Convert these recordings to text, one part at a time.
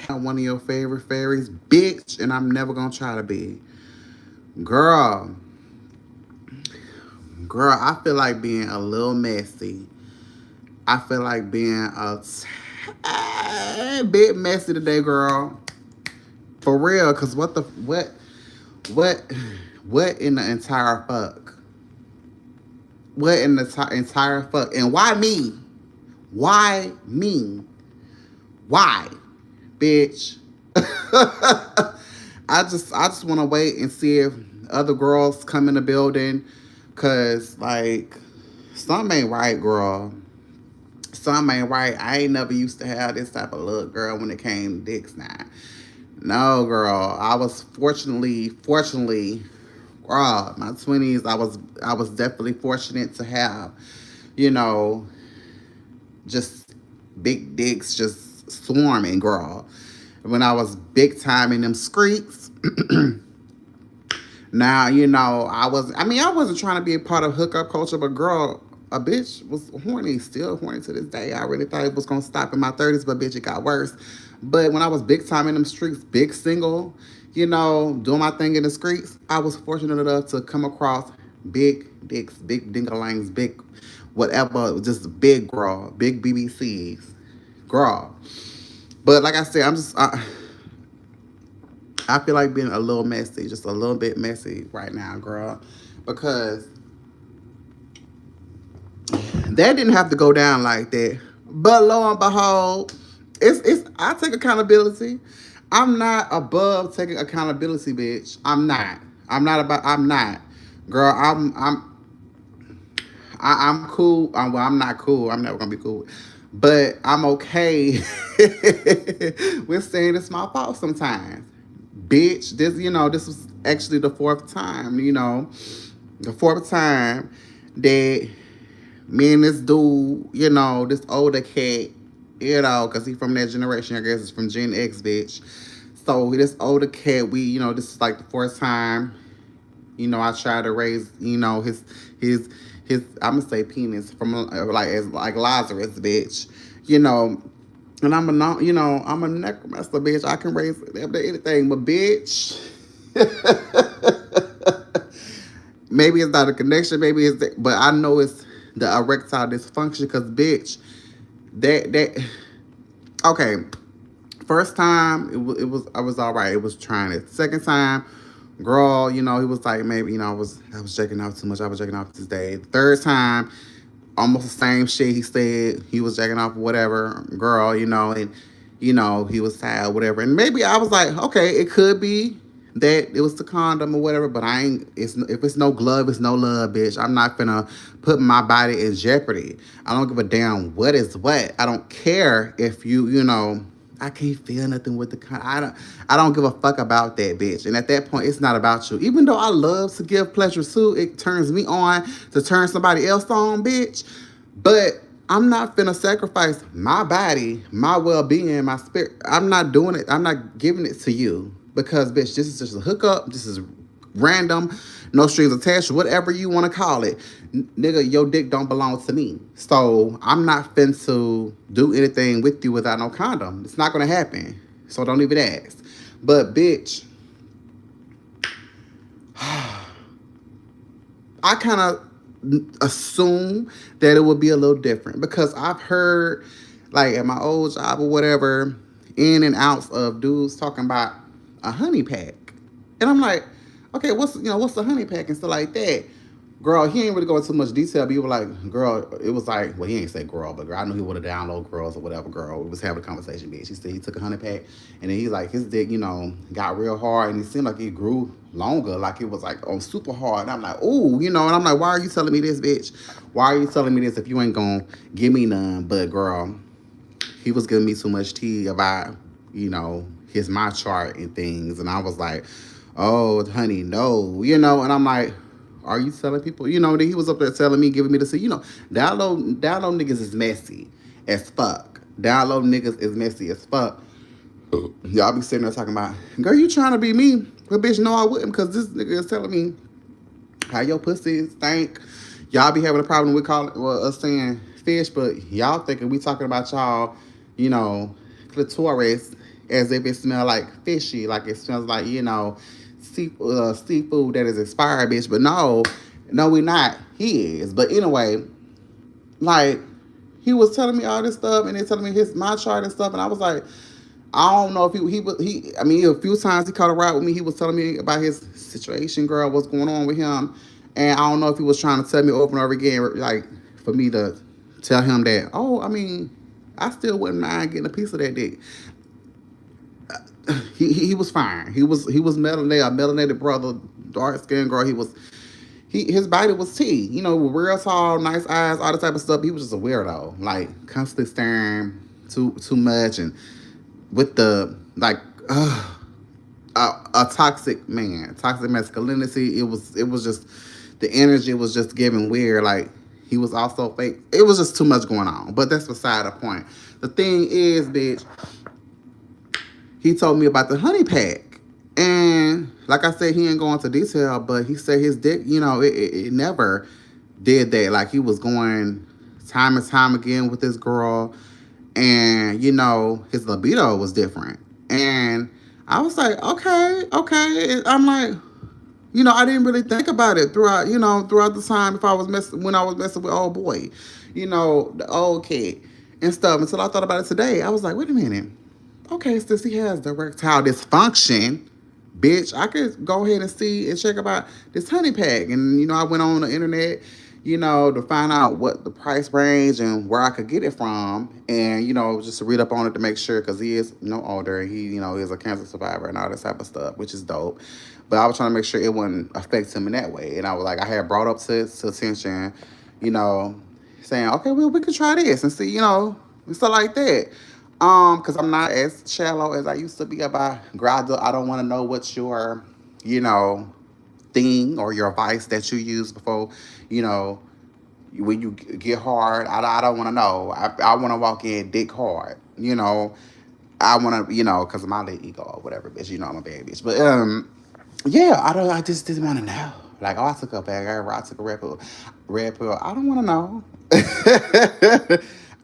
I'm one of your favorite fairies, bitch, and I'm never gonna try to be. Girl, girl, I feel like being a little messy. I feel like being a bit messy today, girl. For real, cause what, what in the entire fuck? What in the entire fuck? And why me? Why me? Why, bitch? I just want to wait and see if other girls come in the building, cause like something ain't right, girl. Something ain't right. I ain't never used to have this type of look, girl, when it came to dicks now. No, girl. I was fortunately, girl, my 20s, I was definitely fortunate to have, you know, just big dicks just swarming, girl. When I was big time in them streets, now, I wasn't trying to be a part of hookup culture, but girl, a bitch was horny, still horny to this day. I really thought it was gonna stop in my 30s, but bitch, it got worse. But when I was big time in them streets, big single, doing my thing in the streets, I was fortunate enough to come across big dicks, big dingalangs, big whatever, just big girl, big BBCs, girl. But like I said, I feel like being a little messy, just a little bit messy right now, girl, because that didn't have to go down like that. But lo and behold, it's I take accountability. I'm not above taking accountability, bitch. I'm not. I'm not. Girl, I'm cool. Well, I'm not cool. I'm never gonna be cool. But I'm okay with saying it's my fault sometimes. Bitch, this was actually the fourth time, the fourth time that me and this dude, this older cat, because he from that generation, I guess it's from Gen X, bitch. So this older cat, this is like the fourth time, I tried to raise, his, I'm gonna say penis from like Lazarus, bitch, you know. And I'm a necromancer, bitch. I can raise anything, but bitch. Maybe it's not a connection, maybe but I know it's the erectile dysfunction, because bitch, that okay. First time I was all right. It was trying it. Second time, girl, he was like, maybe, I was checking out too much. I was checking out this day. Third time, almost the same shit. He said he was jacking off whatever, girl, and he was tired, whatever. And maybe I was like, okay, it could be that it was the condom or whatever, but I ain't. If it's no glove, it's no love, bitch. I'm not gonna put my body in jeopardy. I don't give a damn what is what. I don't care if I can't feel nothing with the I don't give a fuck about that, bitch. And at that point, it's not about you. Even though I love to give pleasure too, it turns me on to turn somebody else on, bitch. But I'm not finna sacrifice my body, my well-being, my spirit. I'm not doing it. I'm not giving it to you because, bitch, this is just a hookup. This is random, no strings attached, whatever you want to call it. Nigga, your dick don't belong to me. So I'm not finna to do anything with you without no condom. It's not gonna happen. So don't even ask. But bitch, I kind of assume that it would be a little different because I've heard, like at my old job or whatever, in and outs of dudes talking about a honey pack, and I'm like, okay, what's the honey pack and stuff like that. Girl, he ain't really go into too much detail, but he was like, girl, it was like, well, he ain't say girl, but girl, I knew he would have download girls or whatever, girl. We was having a conversation, bitch. He said he took a honey pack, and then he's like, his dick, got real hard, and it seemed like it grew longer, like it was like, oh, super hard. And I'm like, ooh, and I'm like, why are you telling me this, bitch? Why are you telling me this if you ain't gonna give me none? But girl, he was giving me too much tea about, his my chart and things, and I was like, oh, honey, no, and I'm like, are you telling people? That he was up there telling me, giving me the see. Download niggas is messy as fuck. Download niggas is messy as fuck. Y'all be sitting there talking about, girl, you trying to be me? Well, bitch, no, I wouldn't, because this nigga is telling me how your pussy stink. Y'all be having a problem with us saying fish, but y'all thinking we talking about y'all you know, clitoris as if it smells like fishy, like it smells like, seafood that is expired, bitch. But no, no, we not. He is. But anyway, like he was telling me all this stuff and then telling me my chart and stuff, and I was like, I don't know if he I mean, a few times he caught a ride with me. He was telling me about his situation, girl, what's going on with him, and I don't know if he was trying to tell me over and over again, like for me to tell him that. Oh, I mean, I still wouldn't mind getting a piece of that dick. He was fine. He was melanated, a melanated brother, dark skinned girl. His body was T, with real tall, nice eyes, all the type of stuff. He was just a weirdo, like constantly staring too much, and with the like a toxic man, toxic masculinity. It was just the energy was just giving weird. Like he was also fake. It was just too much going on. But that's beside the point. The thing is, bitch, he told me about the honey pack. And like I said, he ain't going into detail, but he said his dick, it never did that. Like he was going time and time again with this girl, and his libido was different. And I was like, okay, okay. And I'm like, I didn't really think about it throughout the time if I was messing when I was messing with old boy, the old kid and stuff. Until I thought about it today, I was like, wait a minute. Okay, since he has erectile dysfunction, bitch, I could go ahead and see and check about this honey pack. And, I went on the internet, to find out what the price range and where I could get it from. And, just to read up on it to make sure, because he is, older. And he, is a cancer survivor and all this type of stuff, which is dope. But I was trying to make sure it wouldn't affect him in that way. And I was like, I had brought up to attention, saying, okay, well, we could try this and see, and stuff like that. Because I'm not as shallow as I used to be about grad. I don't want to know what's your, you know, thing or your vice that you use before, you know, when you get hard. I don't want to know. I want to walk in dick hard, I want to, because of my little ego or whatever, bitch. I'm a bad bitch. But, yeah, I just didn't want to know. Like, oh, I took a bag, I took a red pill. Red pill. I don't want to know.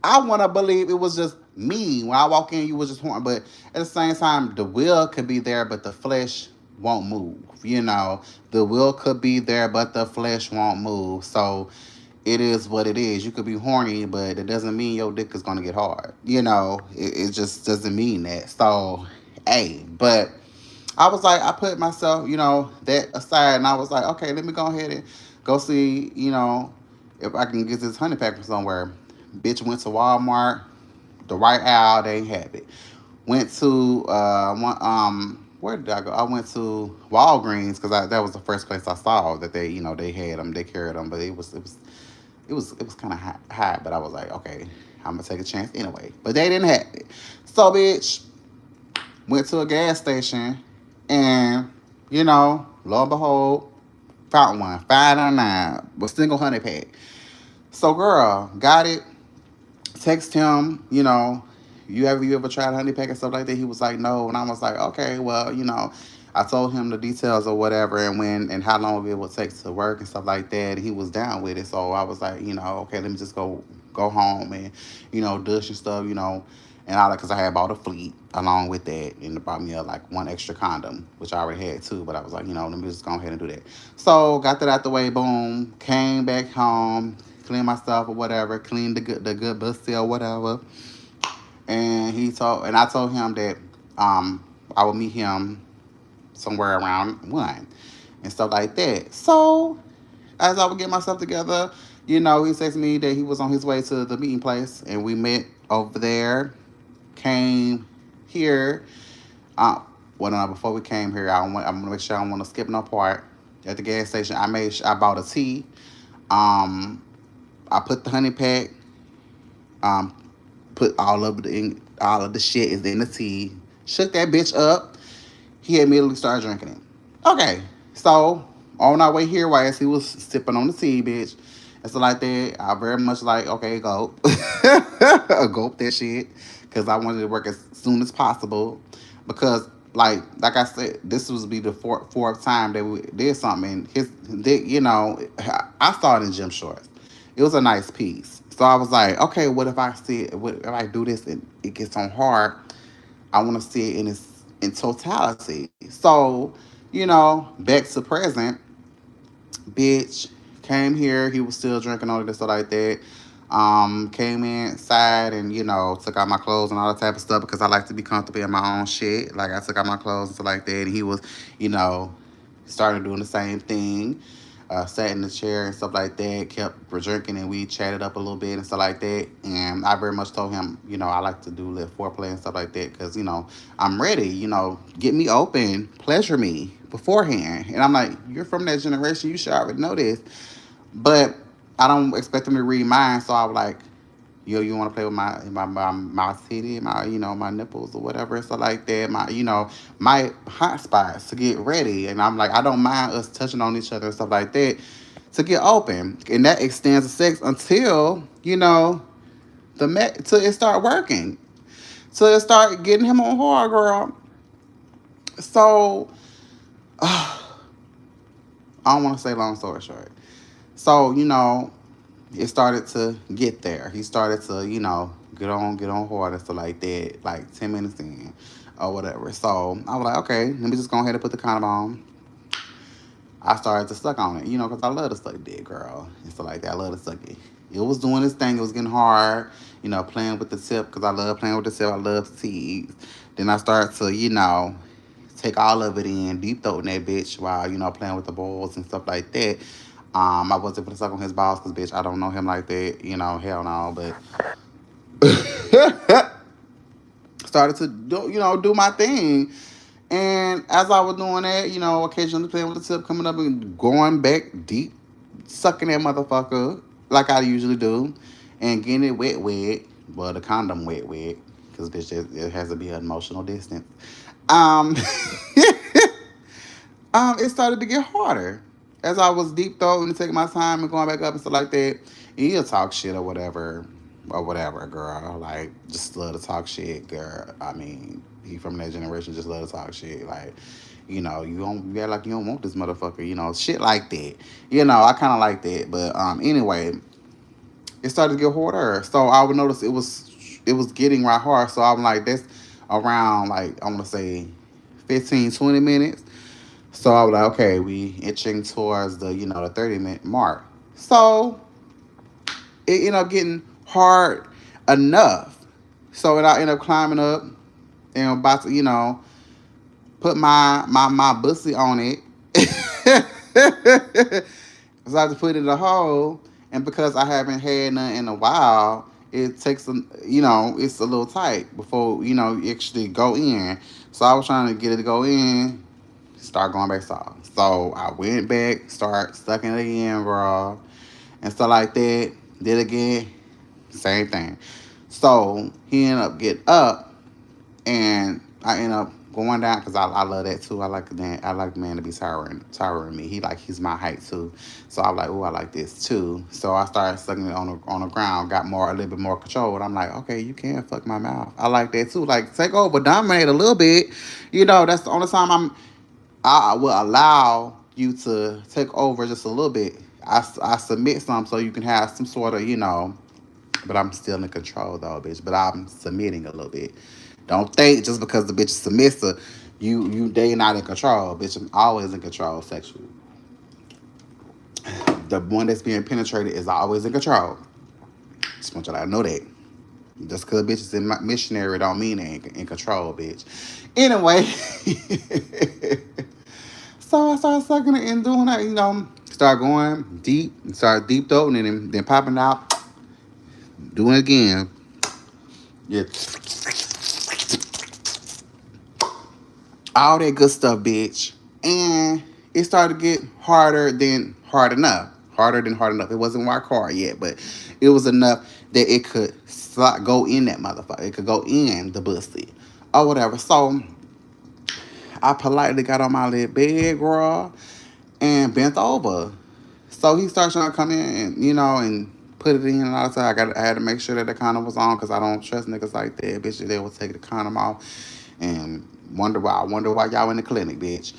I want to believe it was just me. When I walk in, you was just horny. But at the same time, the will could be there, but the flesh won't move. The will could be there, but the flesh won't move. So it is what it is. You could be horny, but it doesn't mean your dick is going to get hard. It just doesn't mean that. So, hey, but I was like, I put myself, that aside, and I was like, okay, let me go ahead and go see, if I can get this honey pack from somewhere. Bitch went to Walmart, the right aisle, they ain't have it. Went to where did I go? I went to Walgreens because that was the first place I saw that they had them, they carried them, but it was kind of high, but I was like, okay, I'm gonna take a chance anyway. But they didn't have it, so bitch went to a gas station, and lo and behold, found one, $5.99 with single honey pack. So girl, got it. Text him, you ever tried honey pack and stuff like that? He was like, no. And I was like, okay, well, I told him the details or whatever and when and how long it would take to work and stuff like that. And he was down with it. So I was like, okay, let me just go home and, dish and stuff, and all that, because I had bought a fleet along with that, and it brought me like one extra condom, which I already had too, but I was like, let me just go ahead and do that. So got that out the way, boom, came back home, cleaned myself or whatever, cleaned the good pussy or whatever, and I told him that I would meet him somewhere around 1 and stuff like that. So as I would get myself together, he texted me that he was on his way to the meeting place, and we met over there. Came here. Well, no, before we came here, I'm gonna make sure I don't want to skip no part. At the gas station, I bought a tea. I put the honey pack. Put all of the shit is in the tea. Shook that bitch up. He immediately started drinking it. Okay, so on our way here, while he was sipping on the tea, bitch, and stuff like that, I very much like, okay, gulp. Gulp that shit. Because I wanted to work as soon as possible. Because, like I said, this was be the fourth time that we did something. And I saw it in gym shorts. It was a nice piece. So I was like, okay, what if I see it? What if I do this and it gets on hard? I want to see it in totality. So, back to present, bitch came here. He was still drinking all of this stuff like that. Came inside and took out my clothes and all that type of stuff because I like to be comfortable in my own shit. Like I took out my clothes and stuff like that. And he was, you know, started doing the same thing. Sat in the chair and stuff like that. Kept drinking and we chatted up a little bit and stuff like that. And I very much told him, I like to do little foreplay and stuff like that because I'm ready. Get me open, pleasure me beforehand. And I'm like, you're from that generation, you should already know this. But I don't expect them to read mine, so I was like, yo, you want to play with my titty, my nipples or whatever, and stuff like that. My hot spots to get ready, and I'm like, I don't mind us touching on each other and stuff like that to get open, and that extends the sex until till it start working, till it start getting him on hard, girl. So I don't want to say long story short. So it started to get there. He started to, get on hard and stuff like that, like 10 minutes in or whatever. So I was like, okay, let me just go ahead and put the condom on. I started to suck on it, because I love to suck dick, girl, and stuff like that. I love to suck it. It was doing this thing. It was getting hard, playing with the tip because I love playing with the tip. I love tease. Then I started to, take all of it in, deep throating that bitch while, playing with the balls and stuff like that. I wasn't gonna suck on his balls because, bitch, I don't know him like that. Hell no. But started to do my thing. And as I was doing that, occasionally playing with the tip, coming up and going back deep, sucking that motherfucker like I usually do, and getting it wet, wet. Well, the condom wet, wet, because bitch, it has to be an emotional distance. Um, it started to get harder as I was deep throating and taking my time and going back up and stuff like that. And he'll talk shit or whatever, girl. Like, just love to talk shit, girl. I mean, he from that generation just love to talk shit. Like, you act like you don't want this motherfucker, shit like that. I kind of like that. But anyway, it started to get harder. So I would notice it was getting right hard. So I'm like, that's around, like, I want to say 15, 20 minutes. So I was like, okay, we inching towards the 30-minute mark. So it ended up getting hard enough. So I ended up climbing up and I'm about to, put my bussy on it. So I had to put it in a hole. And because I haven't had none in a while, it takes it's a little tight before, you actually go in. So I was trying to get it to go in, start going back soft. So I went back, start sucking it again, bro, and stuff like that. Did it again, same thing. So he ended up getting up, and I ended up going down because I love that too. I like the man to be towering me. He's my height too. So I'm like, oh, I like this too. So I started sucking it on the ground, got a little bit more control. And I'm like, okay, you can fuck my mouth. I like that too. Like, take over, dominate a little bit. That's the only time I will allow you to take over just a little bit. I submit some so you can have some sort of, but I'm still in control though, bitch. But I'm submitting a little bit. Don't think just because the bitch is submissive, they not in control, bitch. I'm always in control sexually. The one that's being penetrated is always in control. Just want y'all to know that. Just because bitch is in missionary don't mean they ain't in control, bitch. Anyway, so I started sucking it and doing that, start going deep, start deep throating and then popping out, doing it again. Yeah. All that good stuff, bitch. And it started to get harder than hard enough. Harder than hard enough. It wasn't rock hard yet, but it was enough that it could go in that motherfucker. It could go in the pussy or whatever. So I politely got on my little bed, girl, and bent over. So he started trying to come in and, and put it in and all the time. I had to make sure that the condom was on because I don't trust niggas like that. Bitch, they will take the condom off and I wonder why y'all in the clinic, bitch.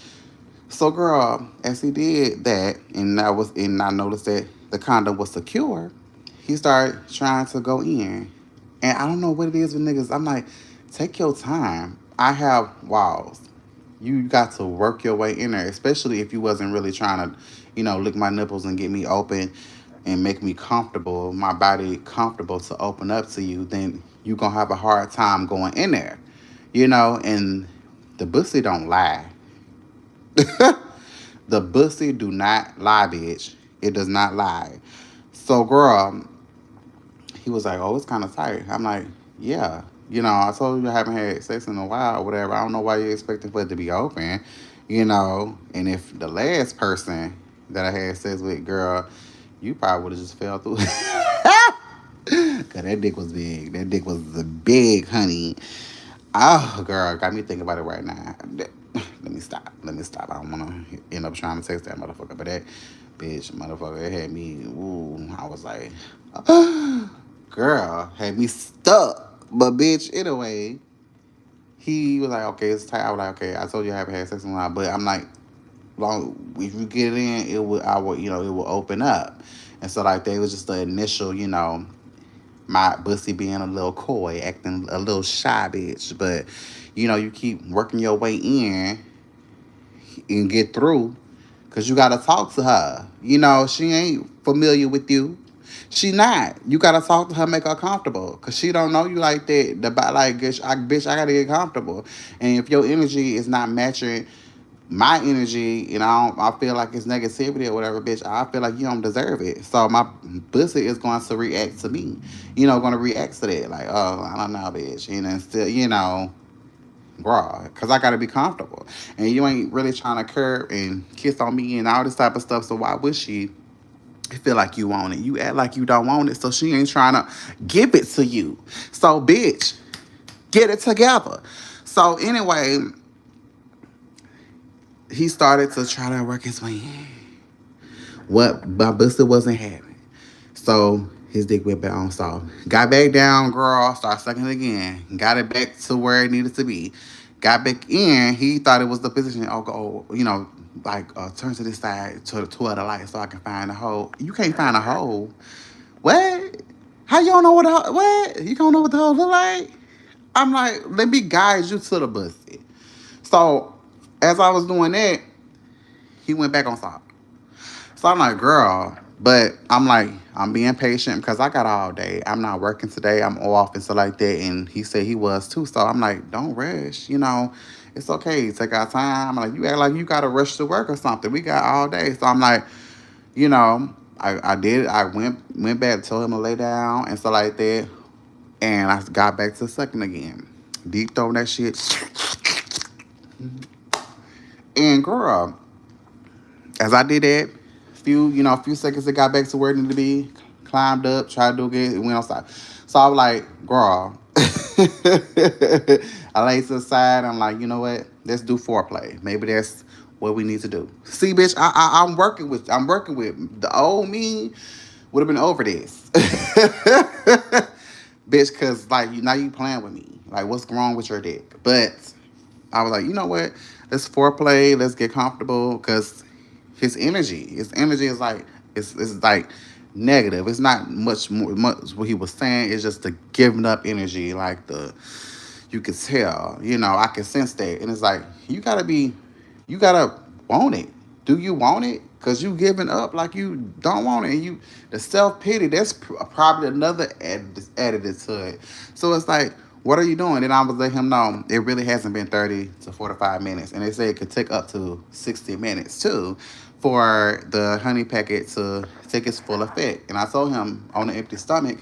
So, girl, as he did that, and I noticed that the condom was secure, he started trying to go in. And I don't know what it is with niggas. I'm like, take your time. I have walls. You got to work your way in there, especially if you wasn't really trying to, lick my nipples and get me open and make me comfortable, my body comfortable to open up to you, then you gonna have a hard time going in there. And the pussy don't lie. The pussy do not lie, bitch. It does not lie. So, girl, he was like, "Oh, it's kind of tight." I'm like, "Yeah." I told you I haven't had sex in a while or whatever. I don't know why you're expecting for it to be open. And if the last person that I had sex with, girl, you probably would have just fell through. Cause that dick was big. That dick was the big, honey. Oh, girl, got me thinking about it right now. Let me stop. Let me stop. I don't want to end up trying to text that motherfucker. But that bitch, motherfucker, it had me. Ooh, I was like, girl, had me stuck. But bitch, anyway, he was like, okay, it's tight. I was like, okay, I told you I haven't had sex in a while, but I'm like, long if you get in, it will open up. And so like they was just the initial, my pussy being a little coy, acting a little shy bitch. But you keep working your way in and get through, cause you gotta talk to her. She ain't familiar with you. She not. You gotta talk to her, make her comfortable, cause she don't know you like that. Bitch, I gotta get comfortable. And if your energy is not matching my energy, I feel like it's negativity or whatever, bitch, I feel like you don't deserve it. So my pussy is going to react to me. Going to react to that. Like, oh, I don't know, bitch. And still, raw. Because I got to be comfortable. And you ain't really trying to curb and kiss on me and all this type of stuff. So why would she feel like you want it? You act like you don't want it. So she ain't trying to give it to you. So, bitch, get it together. So, anyway, he started to try to work his way in. What my pussy wasn't having. So his dick went back on soft. Got back down, girl. Started sucking it again. Got it back to where it needed to be. Got back in. He thought it was the position. Oh, go, like turn to this side toward the light so I can find a hole. You can't find a hole. What? How you don't know what? You don't know what the hole look like? I'm like, let me guide you to the pussy. So as I was doing that, he went back on soft. So I'm like, girl, but I'm like, I'm being patient because I got all day. I'm not working today. I'm off and stuff like that. And he said he was too. So I'm like, don't rush. It's okay. Take our time. I'm like, you act like you got to rush to work or something. We got all day. So I'm like, I did. I went back, told him to lay down and stuff like that. And I got back to sucking again. Deep throw that shit. And girl, as I did that, few seconds it got back to where it needed to be, climbed up, tried to do it, it went outside. So I was like, girl, I laid to the side. I'm like, you know what? Let's do foreplay. Maybe that's what we need to do. See, bitch, I'm working with the old me would have been over this. Bitch, cause like now you playing with me. Like, what's wrong with your dick? But I was like, you know what? Let's foreplay. Let's get comfortable. Cause his energy is like it's like negative. It's not much what he was saying. It's just the giving up energy. Like you could tell. I can sense that. And it's like you gotta want it. Do you want it? Cause you giving up like you don't want it. And the self pity. That's probably another added to it. So it's like, what are you doing? And I was letting him know it really hasn't been 30 to 45 minutes. And they say it could take up to 60 minutes too for the honey packet to take its full effect. And I told him on an empty stomach,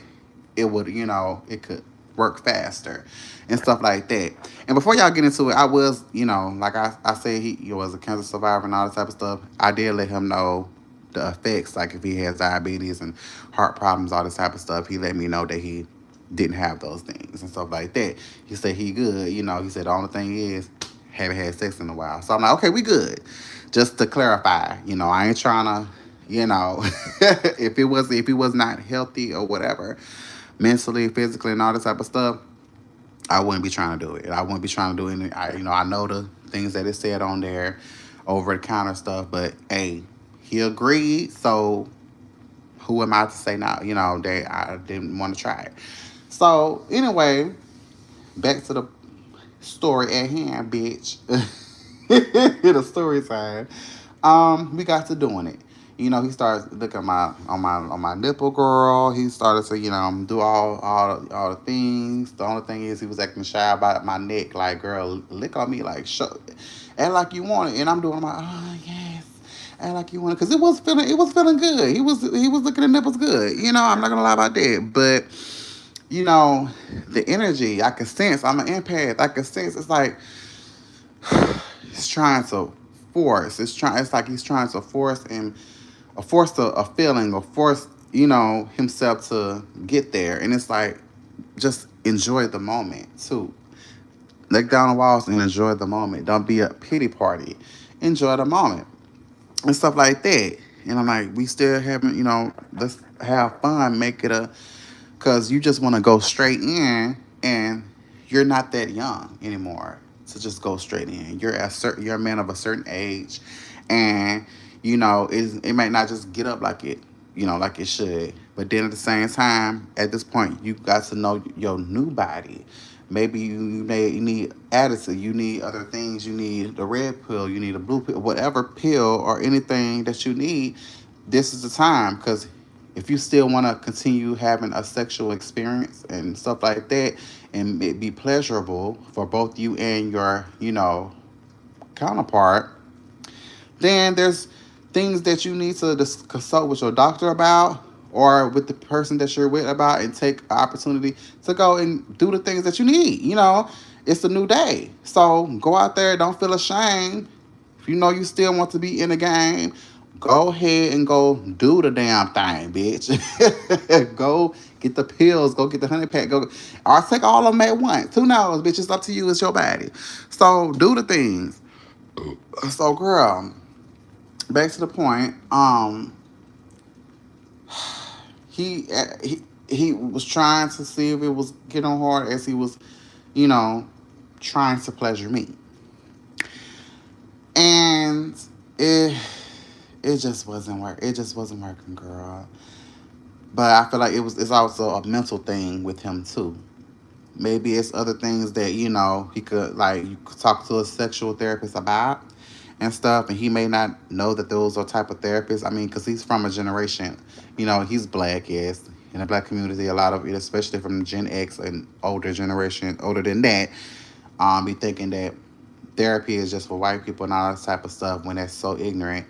it would, it could work faster and stuff like that. And before y'all get into it, I was, like I said, he was a cancer survivor and all that type of stuff. I did let him know the effects, like if he has diabetes and heart problems, all this type of stuff. He let me know that he didn't have those things and stuff like that. He said he good. He said the only thing is haven't had sex in a while. So I'm like, okay, we good. Just to clarify, I ain't trying to, if he was not healthy or whatever, mentally, physically, and all this type of stuff, I wouldn't be trying to do it. I wouldn't be trying to do it. I know the things that it said on there, over the counter stuff, but hey, he agreed. So who am I to say now? That I didn't want to try it. So anyway, back to the story at hand, bitch. The story time. We got to doing it. He started looking at my nipple, girl. He started to, do all the things. The only thing is he was acting shy about my neck. Like, girl, lick on me, like, act like you want it. And I'm doing my, oh yes, act like you want it, because it was feeling good. He was looking at nipples good. I'm not gonna lie about that. But you know, the energy I can sense. I'm an empath. I can sense. It's like he's trying to force. It's like he's trying to force and force a feeling or force himself to get there. And it's like just enjoy the moment too. Let down the walls and enjoy the moment. Don't be a pity party. Enjoy the moment and stuff like that. And I'm like, we still haven't, let's have fun, make it a, because you just want to go straight in, and you're not that young anymore to just go straight in. You're a man of a certain age, and it might not just get up like like it should. But then at the same time, at this point, you got to know your new body. Maybe you need attitude, you need other things, you need the red pill, you need a blue pill, whatever pill or anything that you need. This is the time, because if you still want to continue having a sexual experience and stuff like that, and it be pleasurable for both you and your counterpart, then there's things that you need to consult with your doctor about, or with the person that you're with about, and take an opportunity to go and do the things that you need. It's a new day. So go out there, don't feel ashamed. If you know you still want to be in the game, go ahead and go do the damn thing, bitch. Go get the pills, go get the honey pack, go, or take all of them at once. Who knows, bitch? It's up to you, it's your body. So do the things. So girl, back to the point. He was trying to see if it was getting hard, as he was, you know, trying to pleasure me, and it just wasn't work. It just wasn't working, girl. But I feel like it's also a mental thing with him too. Maybe it's other things that he could, like, you could talk to a sexual therapist about and stuff, and he may not know that those are type of therapists. I mean, because he's from a generation, he's black, yes, in the black community, a lot of it, especially from Gen X and older generation, older than that, be thinking that therapy is just for white people and all that type of stuff, when that's so ignorant.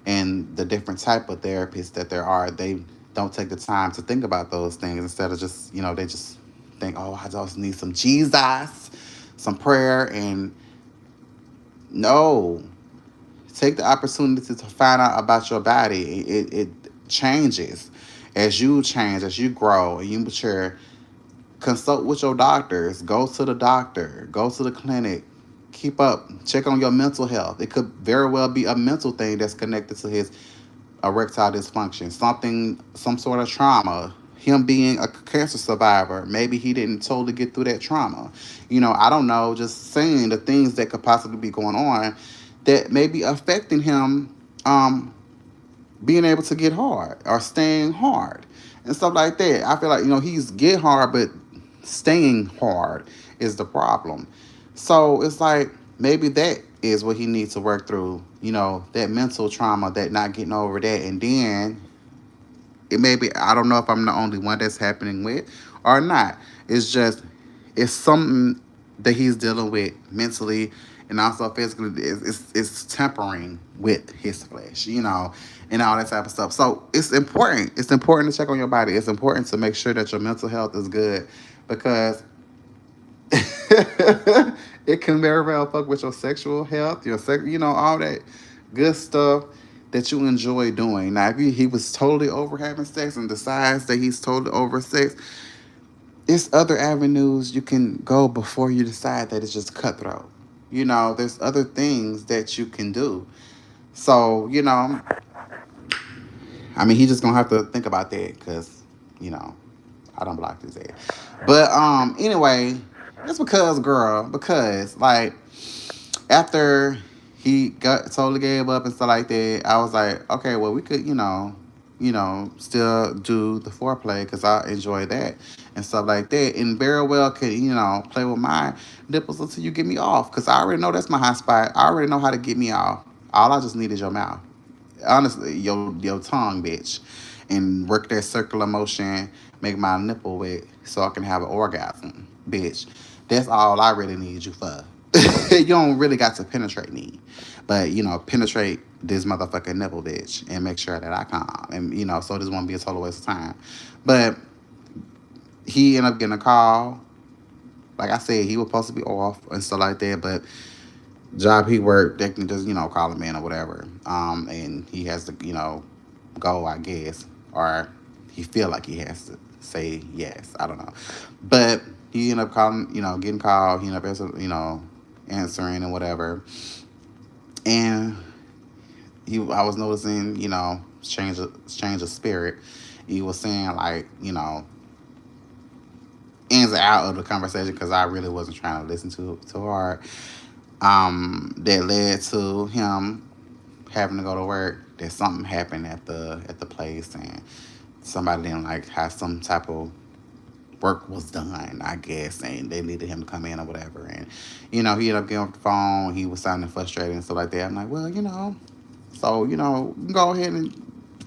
And the different type of therapists that there are, they don't take the time to think about those things. Instead of just, they just think, oh, I just need some Jesus, some prayer. And no, take the opportunity to find out about your body. It changes as you change, as you grow and you mature. Consult with your doctors. Go to the doctor. Go to the clinic. Keep up. Check on your mental health. It could very well be a mental thing that's connected to his erectile dysfunction. Some sort of trauma. Him being a cancer survivor. Maybe he didn't totally get through that trauma. I don't know. Just saying the things that could possibly be going on that may be affecting him being able to get hard or staying hard and stuff like that. I feel like, he's get hard, but staying hard is the problem. So it's like maybe that is what he needs to work through, that mental trauma, that not getting over that. And then it may be, I don't know if I'm the only one that's happening with or not. It's just, it's something that he's dealing with mentally and also physically. It's tempering with his flesh, and all that type of stuff. So it's important. It's important to check on your body. It's important to make sure that your mental health is good, because it can very well fuck with your sexual health, all that good stuff that you enjoy doing. Now, if he was totally over having sex and decides that he's totally over sex, it's other avenues you can go before you decide that it's just cutthroat. There's other things that you can do. So, I mean, he's just gonna have to think about that, because, I don't block his ass. But anyway, it's because like, after he got totally gave up and stuff like that, I was like, okay, well, we could, still do the foreplay because I enjoy that and stuff like that. And very well can, play with my nipples until you get me off because I already know that's my hot spot. I already know how to get me off. All I just need is your mouth. Honestly, your tongue, bitch. And work that circular motion, make my nipple wet so I can have an orgasm, bitch. That's all I really need you for. You don't really got to penetrate me, but penetrate this motherfucking nipple, bitch, and make sure that I come. And so this won't be a total waste of time. But he ended up getting a call. Like I said, he was supposed to be off and stuff like that, but job he worked, they can just call him in or whatever. And he has to go, I guess, or he feel like he has to say yes. I don't know, but he ended up calling, getting called. He ended up answering and whatever. And I was noticing, change of spirit. He was saying like, ins and out of the conversation because I really wasn't trying to listen too hard. That led to him having to go to work. That something happened at the place and somebody didn't like have some type of work was done, I guess, and they needed him to come in or whatever. And he ended up getting off the phone. He was sounding frustrated and stuff like that. I'm like, well, so go ahead and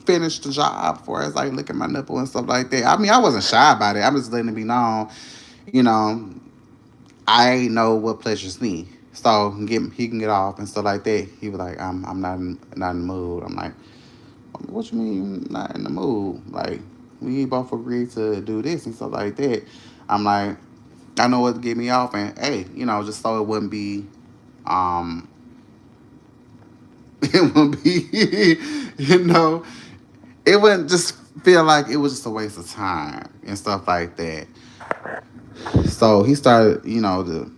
finish the job for us, like look at my nipple and stuff like that. I mean, I wasn't shy about it. I'm just letting it be known, you know, I know what pleasures me. So he can get off and stuff like that. He was like, I'm not in the mood. I'm like, what you mean not in the mood? Like we both agreed to do this and stuff like that. I'm like, I know what to get me off, and hey, just so it wouldn't be, um, it wouldn't be, you know, it wouldn't just feel like it was just a waste of time and stuff like that. So he started, to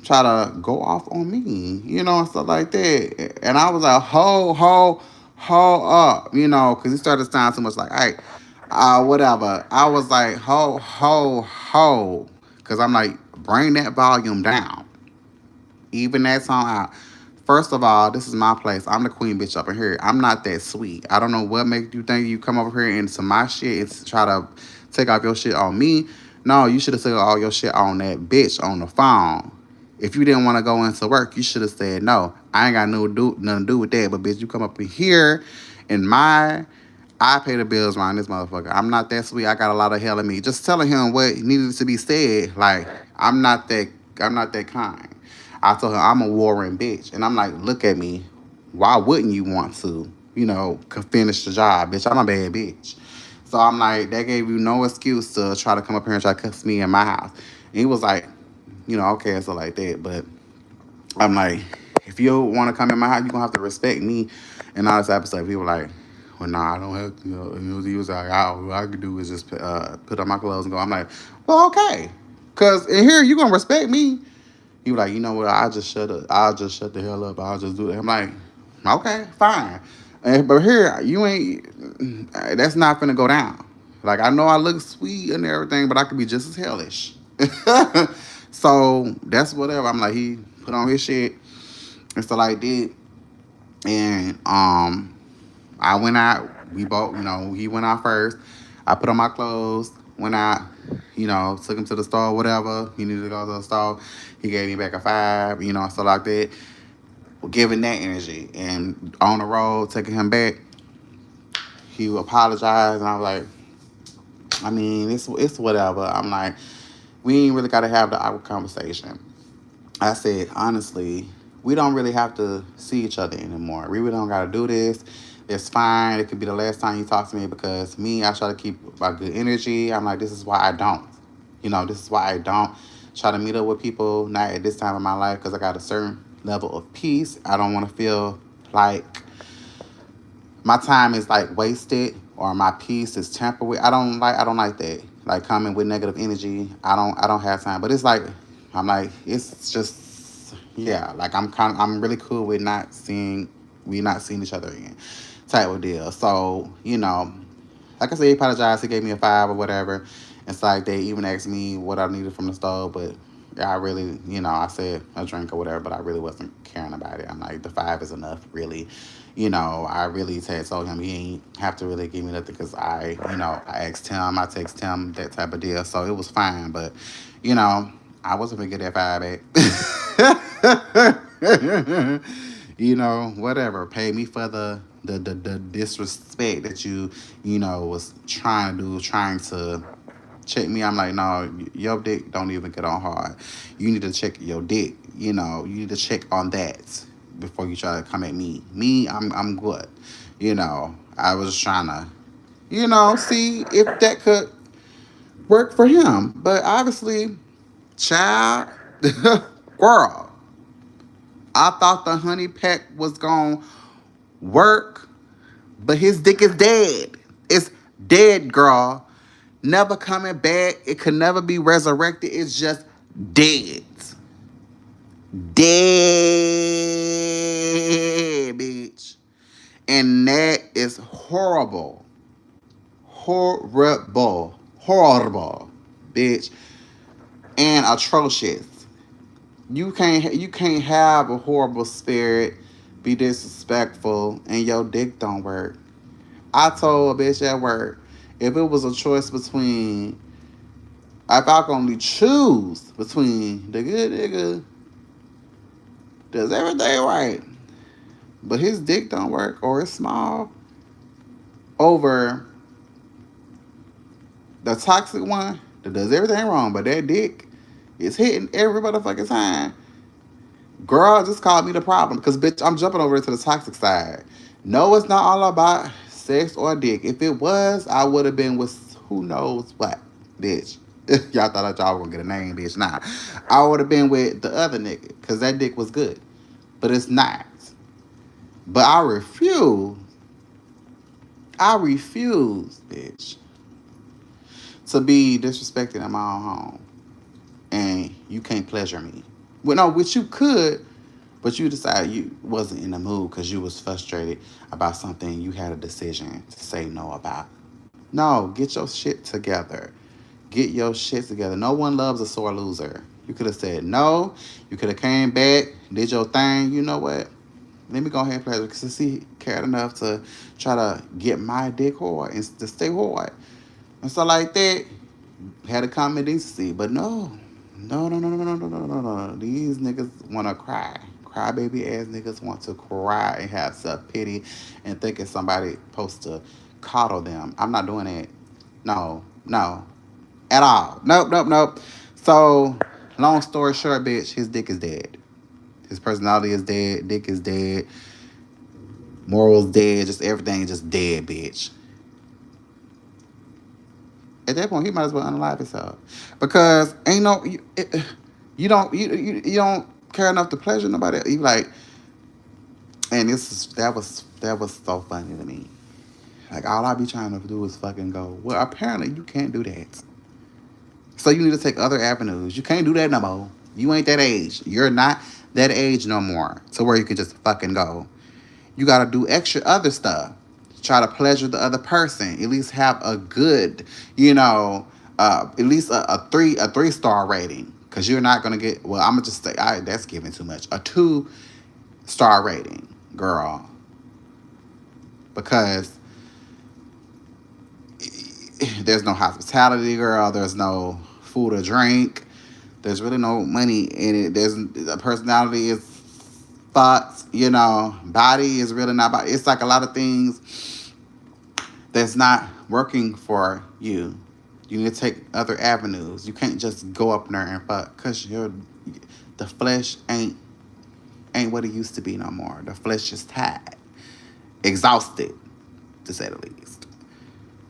try to go off on me, and stuff like that. And I was like, ho up, because he started to sound too much like, hey, whatever. I was like, ho, because I'm like, bring that volume down, even that song out. First of all, this is my place. I'm the queen bitch up in here. I'm not that sweet. I don't know what makes you think you come over here into my shit and try to take off your shit on me. No, you should have taken all your shit on that bitch on the phone. If you didn't want to go into work, you should have said no. I ain't got nothing to do with that. But bitch, you come up in here and I pay the bills around this motherfucker. I'm not that sweet. I got a lot of hell in me. Just telling him what needed to be said. Like I'm not that kind. I told her I'm a warring bitch, and I'm like, look at me. Why wouldn't you want to, finish the job, bitch? I'm a bad bitch. So I'm like, that gave you no excuse to try to come up here and try to cuss me in my house. And he was like, okay, so like that. But I'm like, if you want to come in my house, you're going to have to respect me and all this type of stuff. He was like, well, nah, I don't have to. He was like, all I could do is just put on my clothes and go. I'm like, well, okay. Because in here, you're going to respect me. He was like, you know what? I'll just shut the hell up. I'll just do it. I'm like, okay, fine. But here, you ain't. That's not gonna go down. Like I know I look sweet and everything, but I could be just as hellish. So that's whatever. I'm like, he put on his shit and stuff like that, and I went out. We both, he went out first. I put on my clothes, went out, took him to the store, whatever. He needed to go to the store. He gave me back a five, stuff like that. Giving that energy. And on the road, taking him back, he apologized. And I was like, I mean, it's whatever. I'm like, we ain't really got to have the awkward conversation. I said, honestly, we don't really have to see each other anymore. We really don't got to do this. It's fine. It could be the last time you talk to me because me, I try to keep my good energy. I'm like, this is why I don't. This is why I don't try to meet up with people, not at this time of my life, because I got a certain level of peace. I don't want to feel like my time is like wasted or my peace is tampered with. I don't like that. Like coming with negative energy. I don't have time. But it's like it's just yeah, like I'm really cool with we not seeing each other again. Type of deal. So, like I said, he apologized, he gave me a five or whatever. And so like they even asked me what I needed from the store, but I really, I said a drink or whatever, but I really wasn't caring about it. I'm like, the 5 is enough, really. I really told him he ain't have to really give me nothing because I asked him, I text him, that type of deal. So it was fine, but, you know, I wasn't gonna get that 5 back. Whatever. Pay me for the disrespect that was trying to check me. I'm like, no, your dick don't even get on hard. You need to check your dick. You need to check on that before you try to come at me. Me, I'm good. I was just trying to, see if that could work for him. But obviously, child, girl, I thought the honey pack was gonna work, but his dick is dead. It's dead, girl. Never coming back. It could never be resurrected. It's just dead. Dead, bitch. And that is horrible. Horrible. Horrible, bitch. And atrocious. You can't have a horrible spirit, be disrespectful, and your dick don't work. I told a bitch at work, if it was a choice between, if I could only choose between the good nigga does everything right, but his dick don't work or it's small, over the toxic one that does everything wrong, but that dick is hitting every motherfucking time. Girl just called me the problem because, bitch, I'm jumping over to the toxic side. No, it's not all about sex or dick. If it was, I would have been with who knows what, bitch. Y'all thought y'all were gonna get a name, bitch. Nah, I would have been with the other nigga because that dick was good, but it's not. But I refuse, bitch, to be disrespected in my own home, and you can't pleasure me. Well, no, which you could, but you decided you wasn't in the mood because you was frustrated about something you had a decision to say no about. No, get your shit together. Get your shit together. No one loves a sore loser. You could have said no. You could have came back, did your thing. You know what? Let me go ahead and play because he cared enough to try to get my dick hard and to stay hard. And so like that, had a common decency. But no. No, no, no, no, no, no, no, no, no. These niggas want to cry. Crybaby ass niggas want to cry and have self-pity and think it's somebody supposed to coddle them. I'm not doing it. No, no. At all. Nope, nope, nope. So, long story short, bitch, his dick is dead. His personality is dead. Dick is dead. Morals dead. Just everything just dead, bitch. At that point, he might as well unalive himself because ain't no you don't care enough to pleasure nobody. You like, and that was so funny to me. Like all I be trying to do is fucking go. Well, apparently you can't do that. So you need to take other avenues. You can't do that no more. You ain't that age. You're not that age no more to where you can just fucking go. You got to do extra other stuff. Try to pleasure the other person. At least have a good, at least a three-star rating. Because you're not gonna get. Well, I'm gonna just say, that's giving too much. A 2-star rating, girl. Because there's no hospitality, girl. There's no food or drink. There's really no money in it. There's the personality is thoughts, body is really not body. It's like a lot of things that's not working for you. You need to take other avenues. You can't just go up there and fuck because the flesh ain't what it used to be no more. The flesh is tired, exhausted, to say the least.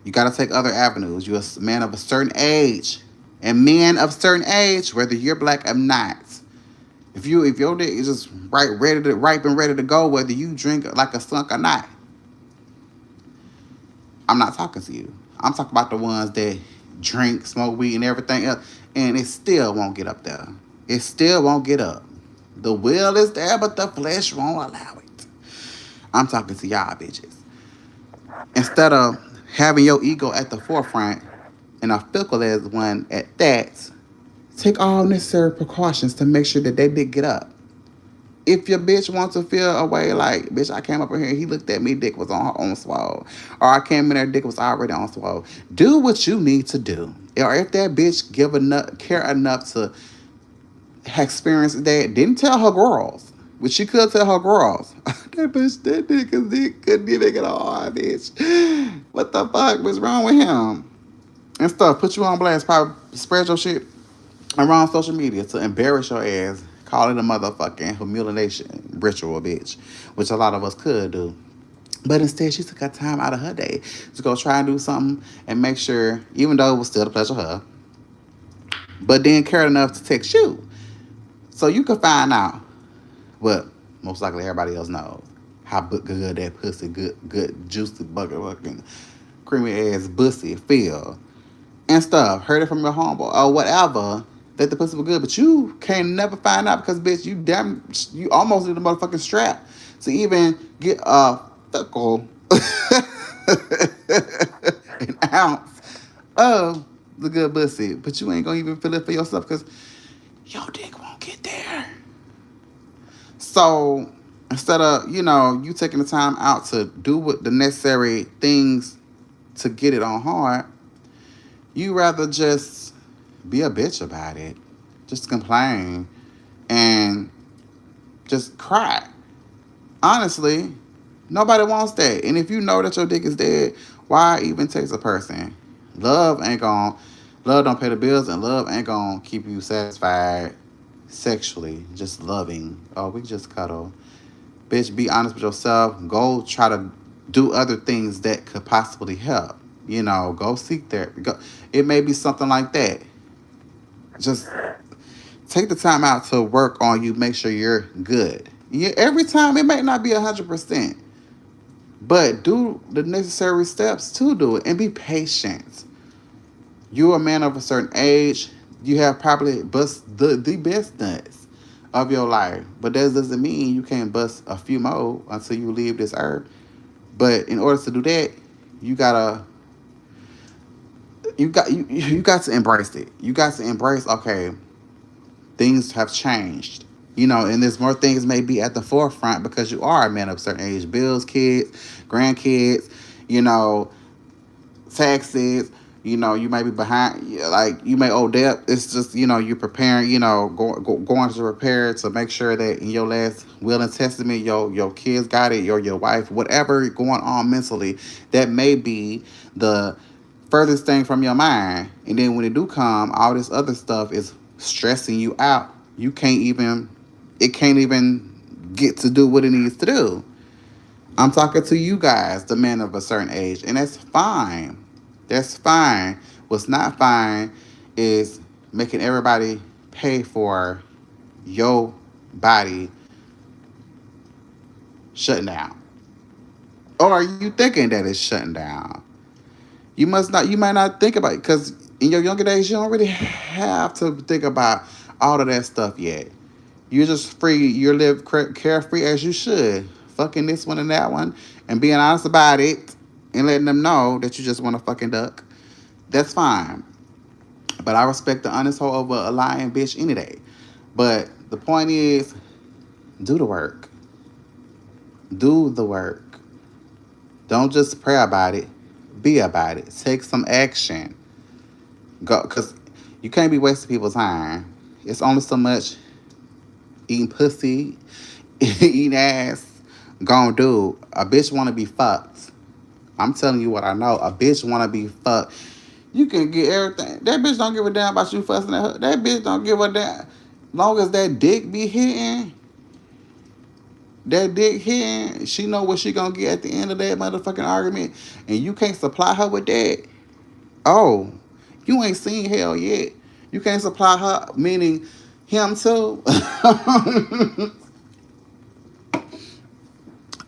You got to take other avenues. You're a man of a certain age, and men of certain age, whether you're black or not. If your dick is just ripe and ready to go, whether you drink like a skunk or not, I'm not talking to you. I'm talking about the ones that drink, smoke weed, and everything else, and it still won't get up there. It still won't get up. The will is there, but the flesh won't allow it. I'm talking to y'all bitches. Instead of having your ego at the forefront and a fickle as one at that, Take all necessary precautions to make sure that they did get up. If your bitch wants to feel a way like, bitch, I came up in here, he looked at me, dick was on swole. Or I came in there, dick was already on swole. Do what you need to do. Or if that bitch care enough to experience that, didn't tell her girls. But she could tell her girls. That bitch, that nigga couldn't even get on, bitch. What the fuck was wrong with him? And stuff, put you on blast, probably spread your shit around social media to embarrass your ass, call it a motherfucking humiliation ritual, bitch, which a lot of us could do. But instead, she took her time out of her day to go try and do something and make sure, even though it was still a pleasure to her, but then cared enough to text you. So you could find out what most likely everybody else knows. How good that pussy, good, juicy, bucket fucking creamy ass pussy feel. And stuff. Heard it from your homeboy or whatever that the pussy was good, but you can't never find out because bitch, you almost need a motherfucking strap to even get a thuckle an ounce of the good pussy. But you ain't gonna even feel it for yourself because your dick won't get there. So instead of, you taking the time out to do what the necessary things to get it on hard, you rather just be a bitch about it. Just complain and just cry. Honestly, nobody wants that. And if you know that your dick is dead, why even text a person? Love don't pay the bills, and love ain't gonna keep you satisfied sexually. Just loving. Oh, we just cuddle. Bitch, be honest with yourself. Go try to do other things that could possibly help. Go seek therapy. It may be something like that. Just take the time out to work on you. Make sure you're good. Yeah, every time it may not be 100%, but do the necessary steps to do it and be patient. You're a man of a certain age. You have probably bust the best nuts of your life, but that doesn't mean you can't bust a few more until you leave this earth. But in order to do that, you got to embrace it. You got to embrace, okay, things have changed. And there's more things may be at the forefront because you are a man of a certain age. Bills, kids, grandkids, taxes, you may be behind, like you may owe debt. It's just, you're preparing, going to prepare to make sure that in your last will and testament, your kids got it, your wife, whatever going on mentally, that may be the furthest thing from your mind. And then when it do come, all this other stuff is stressing you out. It can't even get to do what it needs to do. I'm talking to you guys, the men of a certain age, and that's fine. That's fine. What's not fine is making everybody pay for your body shutting down. Or are you thinking that it's shutting down? You might not think about it because in your younger days, you don't really have to think about all of that stuff yet. You're just free. You live carefree as you should. Fucking this one and that one and being honest about it and letting them know that you just want to fucking duck. That's fine. But I respect the honest hoe over a lying bitch any day. But the point is, do the work. Do the work. Don't just pray about it. Be about it. Take some action. Go, because you can't be wasting people's time. It's only so much eating pussy, eating ass, gonna do. A bitch wanna be fucked. I'm telling you what I know. A bitch wanna be fucked. You can get everything. That bitch don't give a damn about you fussing at her. That bitch don't give a damn. Long as that dick be hitting, she know what she gonna get at the end of that motherfucking argument. And you can't supply her with that. Oh, you ain't seen hell yet. You can't supply her, meaning him too.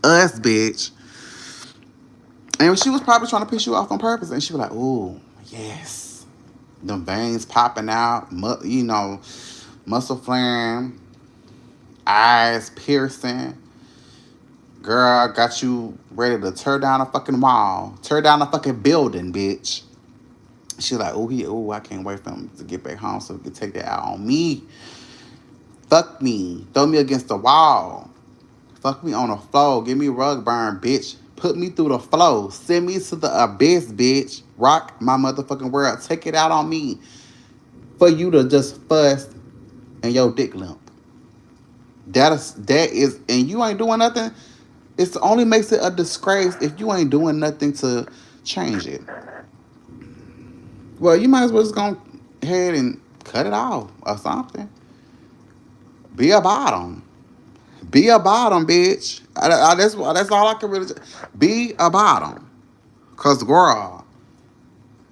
Us, bitch. And she was probably trying to piss you off on purpose. And she was like, ooh, yes. Them veins popping out, muscle flaring, eyes piercing. Girl, got you ready to tear down a fucking wall. Tear down a fucking building, bitch. She like, I can't wait for him to get back home so we can take that out on me. Fuck me. Throw me against the wall. Fuck me on the floor. Give me rug burn, bitch. Put me through the flow. Send me to the abyss, bitch. Rock my motherfucking world. Take it out on me. For you to just fuss and your dick limp. That is, and you ain't doing nothing. It only makes it a disgrace if you ain't doing nothing to change it. Well, you might as well just go ahead and cut it off or something. Be a bottom. Be a bottom, bitch. That's all I can really say. Be a bottom. Cause girl,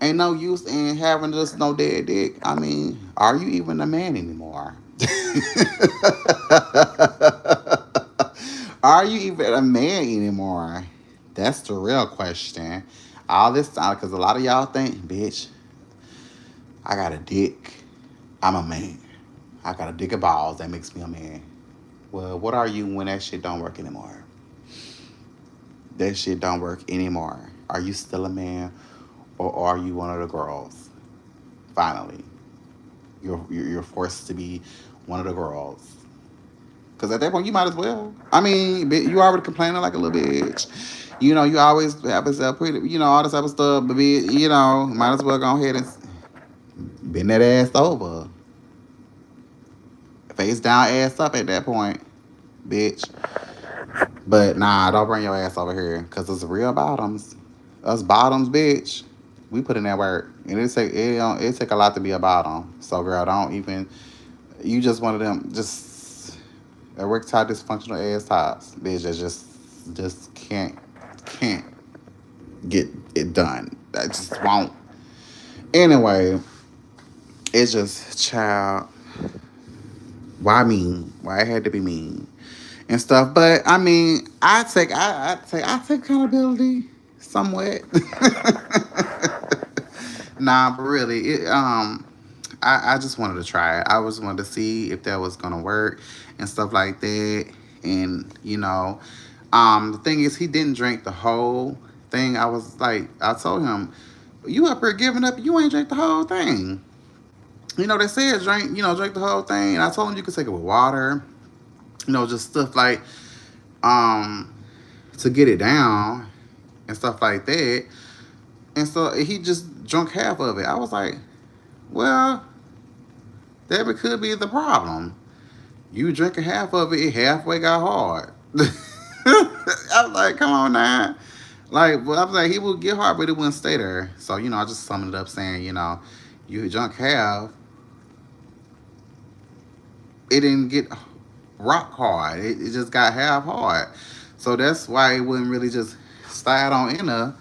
ain't no use in having just no dead dick. I mean, are you even a man anymore? Are you even a man anymore? That's the real question. All this time, because a lot of y'all think, bitch, I got a dick. I'm a man. I got a dick of balls. That makes me a man. Well, what are you when that shit don't work anymore? That shit don't work anymore. Are you still a man, or are you one of the girls? Finally, you're forced to be one of the girls. Because at that point, you might as well. I mean, you already complaining like a little bitch. You know, you always have yourself pretty, all this other stuff. But, might as well go ahead and bend that ass over. Face down, ass up at that point, bitch. But, nah, don't bring your ass over here. Because it's real bottoms. Us bottoms, bitch. We put in that work. And it take a lot to be a bottom. So, girl, don't even. You just one of them, just erectile dysfunctional ass tops, bitch, that just can't get it done. I just won't. Anyway, it's just child. Why mean? Why it had to be mean and stuff? But I mean, I take accountability somewhat. Nah, but really, I just wanted to try it. I just wanted to see if that was gonna work and stuff like that. And the thing is, he didn't drink the whole thing. I was like, I told him, "You up here giving up? You ain't drink the whole thing." They said drink the whole thing. And I told him you could take it with water. Just stuff like um to get it down and stuff like that. And so he just drunk half of it. I was like, well, that could be the problem. You drinking half of it, it halfway got hard. I was like, come on now. Like, well, I was like, he would get hard, but it wouldn't stay there. So, I just summed it up saying, you drunk half, it didn't get rock hard. It just got half hard. So that's why it wouldn't really just slide on in there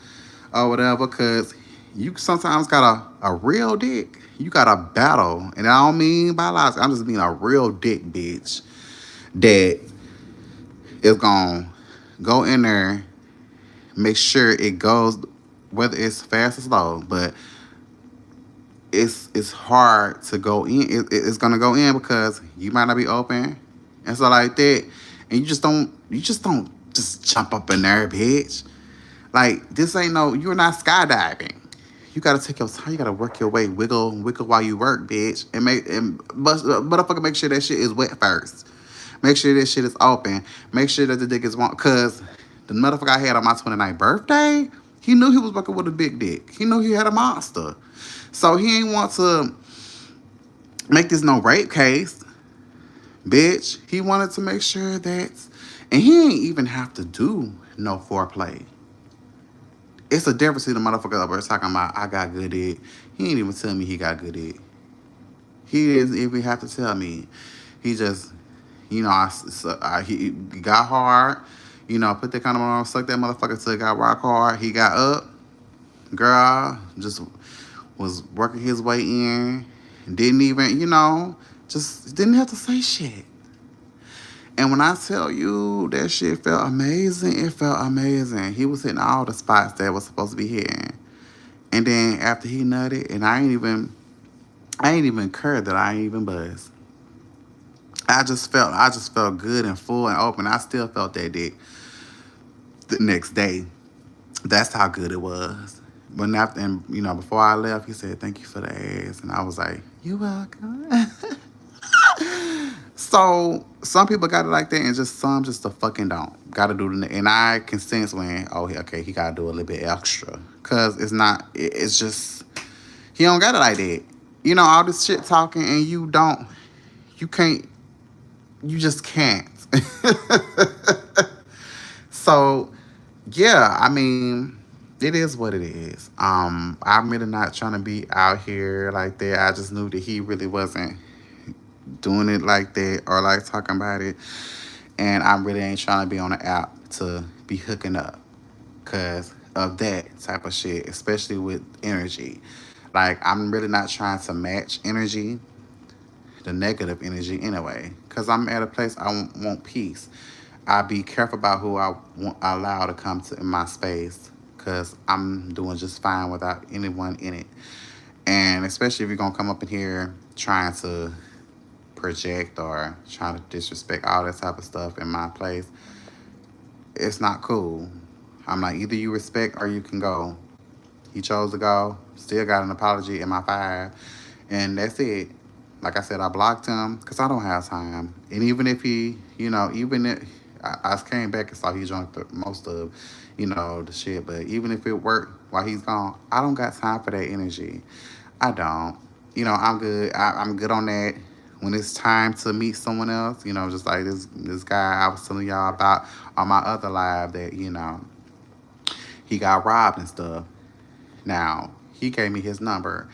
or whatever, because you sometimes got a real dick. You got a battle. And I don't mean biological. I'm just mean a real dick, bitch, that is going to go in there, make sure it goes, whether it's fast or slow, but it's hard to go in. It's going to go in because you might not be open and stuff like that. And you just don't just jump up in there, bitch. Like, this ain't you're not skydiving. You gotta take your time. You gotta work your way, wiggle while you work, bitch. Motherfucker, make sure that shit is wet first. Make sure that shit is open. Make sure that the dick is warm. Cause the motherfucker I had on my 29th birthday, he knew he was working with a big dick. He knew he had a monster. So he ain't want to make this no rape case, bitch. He wanted to make sure that, and he ain't even have to do no foreplay. It's a difference in the motherfucker over talking about, I got good dick. He ain't even tell me he got good dick. He didn't even have to tell me. He just, he got hard, put that kind of on, suck that motherfucker till it got rock hard. He got up. Girl just was working his way in. Didn't even, just didn't have to say shit. And when I tell you that shit felt amazing, it felt amazing. He was hitting all the spots that was supposed to be hitting. And then after he nutted, and I ain't even cared that I ain't even buzzed. I just felt good and full and open. I still felt that dick the next day. That's how good it was. But after, and before I left, he said, "Thank you for the ass," and I was like, "You welcome." So some people got it like that, and just some just the fucking don't. Got to do the, and I can sense when, okay, he got to do a little bit extra, cause it's not. It's just he don't got it like that. All this shit talking, and you can't, you just can't. So yeah, I mean, it is what it is. I'm really not trying to be out here like that. I just knew that he really wasn't doing it like that or like talking about it. And I really ain't trying to be on the app to be hooking up because of that type of shit, especially with energy. Like, I'm really not trying to match energy, the negative energy anyway, because I'm at a place I want peace. I be careful about who I allow to come to in my space because I'm doing just fine without anyone in it. And especially if you're gonna come up in here trying to project or trying to disrespect all that type of stuff in my place, it's not cool. I'm like, either you respect or you can go. He chose to go. Still got an apology in my file, and that's it. Like I said, I blocked him because I don't have time. And even if he, even if I came back and saw he drunk most of, the shit. But even if it worked while he's gone, I don't got time for that energy. I don't. I'm good. I'm good on that. When it's time to meet someone else, just like this guy I was telling y'all about on my other live that he got robbed and stuff. Now he gave me his number.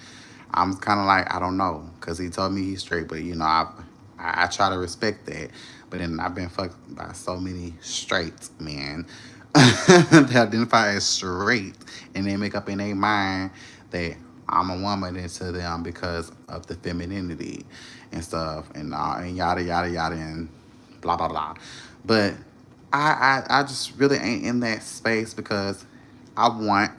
I'm kind of like, I don't know, because he told me he's straight, but I try to respect that. But then I've been fucked by so many straight men that identify as straight, and they make up in their mind that I'm a woman into them because of the femininity and stuff, and yada yada yada and blah blah blah. But I just really ain't in that space because I want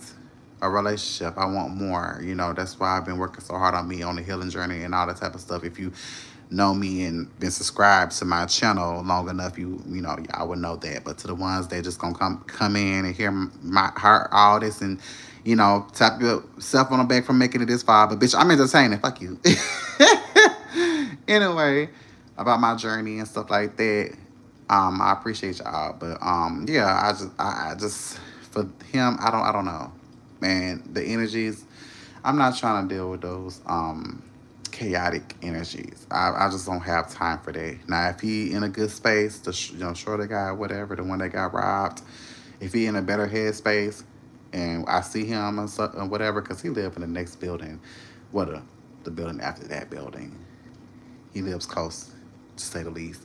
a relationship. I want more. That's why I've been working so hard on me on the healing journey and all that type of stuff. If you know me and been subscribed to my channel long enough, y'all would know that. But to the ones that just gonna come in and hear my heart all this and tap yourself on the back for making it this far. But bitch, I'm entertaining. Fuck you. Anyway, about my journey and stuff like that. I appreciate y'all, but yeah, I just for him, I don't know, man. The energies, I'm not trying to deal with those chaotic energies. I just don't have time for that. Now, if he in a good space, the shorter guy, whatever, the one that got robbed, if he in a better headspace, and I see him or whatever, because he live in the next building, what the building after that building. He lives close, to say the least.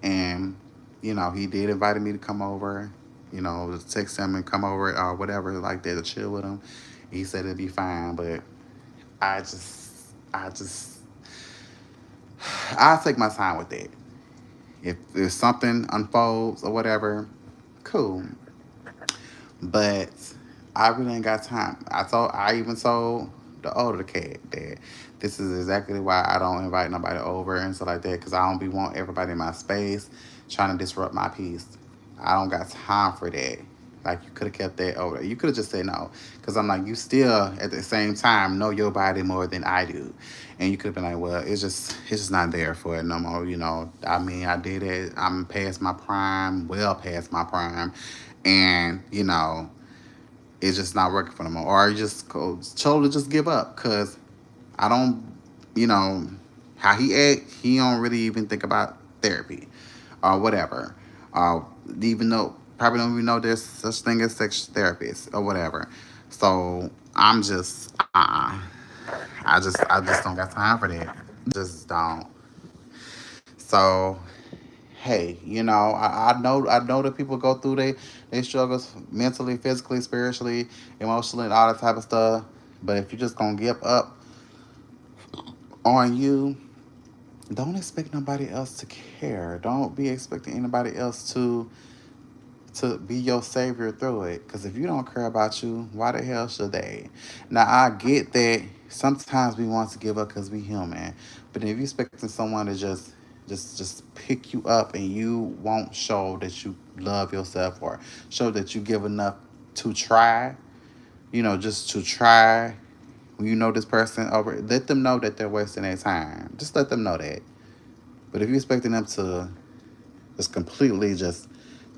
And, he did invite me to come over, text him and come over or whatever like that to chill with him. He said it'd be fine, but I just, I'll take my time with that. If something unfolds or whatever, cool. But I really ain't got time. I even told the older cat that this is exactly why I don't invite nobody over and stuff like that, because I don't be want everybody in my space trying to disrupt my peace. I don't got time for that. Like, you could have kept that over. You could have just said no, because I'm like, you still at the same time know your body more than I do, and you could have been like, well, it's just not there for it no more. I mean, I did it. I'm past my prime, well past my prime, and it's just not working for them, or you just go totally just give up because I don't, you know, how he act, he don't really even think about therapy or whatever. Uh, even though probably don't even know there's such thing as sex therapists or whatever. So I'm just, I just don't got time for that. Just don't. So hey, I know that people go through they struggles mentally, physically, spiritually, emotionally, and all that type of stuff. But if you're just gonna give up on you, don't expect nobody else to care. Don't be expecting anybody else to be your savior through it. Because if you don't care about you, why the hell should they? Now, I get that sometimes we want to give up because we human. But if you're expecting someone to just pick you up and you won't show that you love yourself or show that you give enough to try, just to try. When you know this person over, let them know that they're wasting their time. Just let them know that. But if you're expecting them to just completely just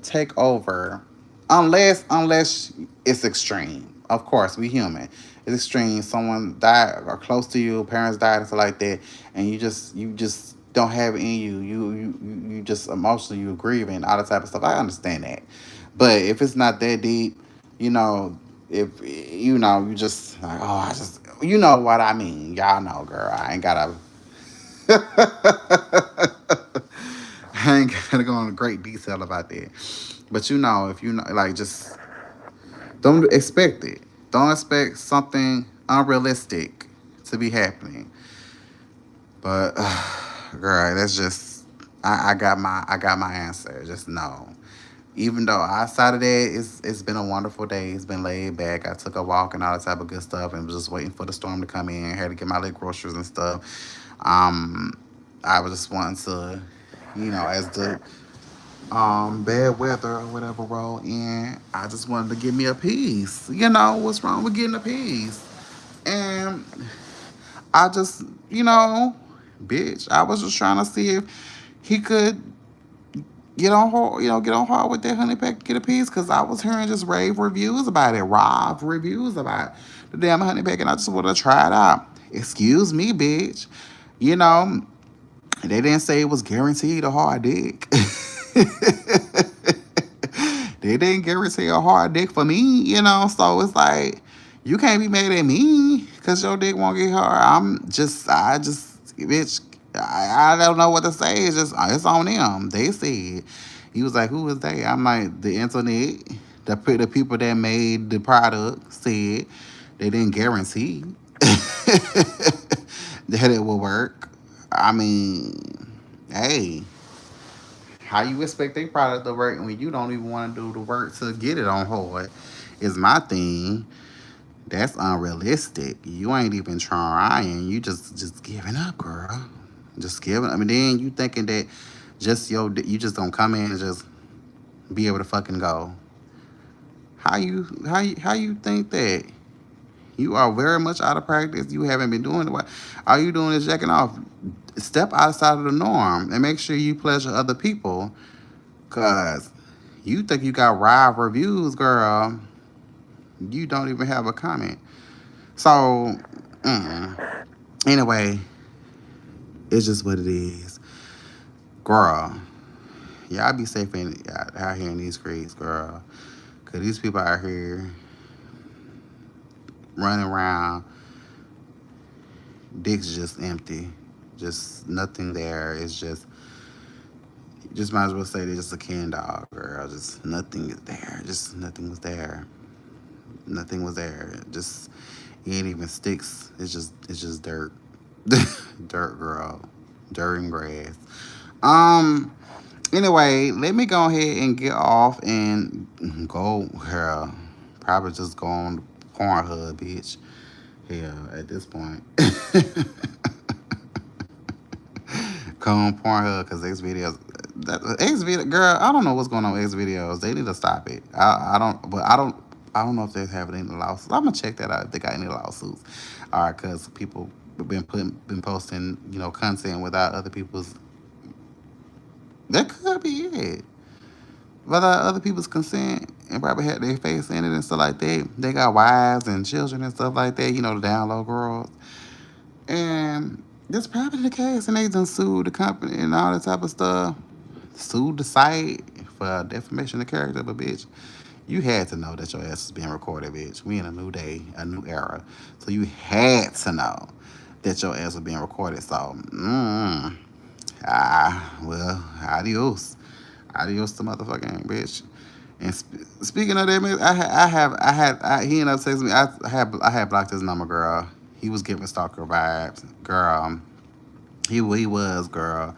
take over, unless it's extreme. Of course, we human. It's extreme. Someone died or close to you, parents died and stuff like that, and you just don't have it in you. You just emotionally you grieving all that type of stuff. I understand that, but if it's not that deep, you know, if you just like, oh, I just what I mean. Y'all know, girl. I ain't gotta. I ain't gonna go into great detail about that. But if like, just don't expect it. Don't expect something unrealistic to be happening. But girl, that's just I got my answer. Just know. Even though outside of that, it's been a wonderful day. It's been laid back. I took a walk and all that type of good stuff, and was just waiting for the storm to come in. Had to get my little groceries and stuff. Um, I was just wanting to, as the bad weather or whatever roll in, I just wanted to give me a piece. What's wrong with getting a piece? And I just, bitch, I was just trying to see if he could get on hard with that honey pack, get a piece, because I was hearing just rave reviews about it, raw reviews about the damn honey pack, and I just want to try it out. Excuse me, bitch. You know, they didn't say it was guaranteed a hard dick. They didn't guarantee a hard dick for me. So it's like, you can't be mad at me because your dick won't get hard. Bitch, I don't know what to say. It's on them. They said. He was like, who is they? I'm like, the internet, the people that made the product said they didn't guarantee that it will work. I mean, hey, how you expect a product to work when you don't even want to do the work to get it on hold? Is my thing. That's unrealistic. You ain't even trying. You just giving up, girl. Just giving. I mean, then you thinking that you just gonna come in and just be able to fucking go. How you think that? You are very much out of practice. You haven't been doing it. All you doing is jacking off. Step outside of the norm and make sure you pleasure other people. Cause you think you got live reviews, girl. You don't even have a comment. So, anyway, it's just what it is. Girl, y'all be safe out here in these streets, girl. Because these people out here running around, dicks just empty. Just nothing there. It's just might as well say they're just a can dog, girl. Just nothing is there. Just nothing was there. Nothing was there. Just, it ain't even sticks. It's just dirt. Dirt, girl. Dirt and grass. Um. Anyway, let me go ahead and get off and go, girl. Probably just go on Pornhub, bitch. Hell, at this point. Go on Pornhub because X videos. X video, girl. I don't know what's going on with X videos. They need to stop it. I don't. But I don't. I don't know if they're having any lawsuits. I'm gonna check that out if they got any lawsuits. All right, because people been posting content without other people's. That could be it. Without other people's consent and probably had their face in it and stuff like that. They got wives and children and stuff like that. The down low girls. And that's probably the case. And they done sued the company and all that type of stuff. Sued the site for defamation of character. But bitch, you had to know that your ass was being recorded, bitch. We in a new day, a new era. So you had to know that your ass was being recorded. So, well, adios. Adios to motherfucking bitch. And speaking of that, man, he ended up texting me. I had blocked his number, girl. He was giving stalker vibes, girl. He was, girl,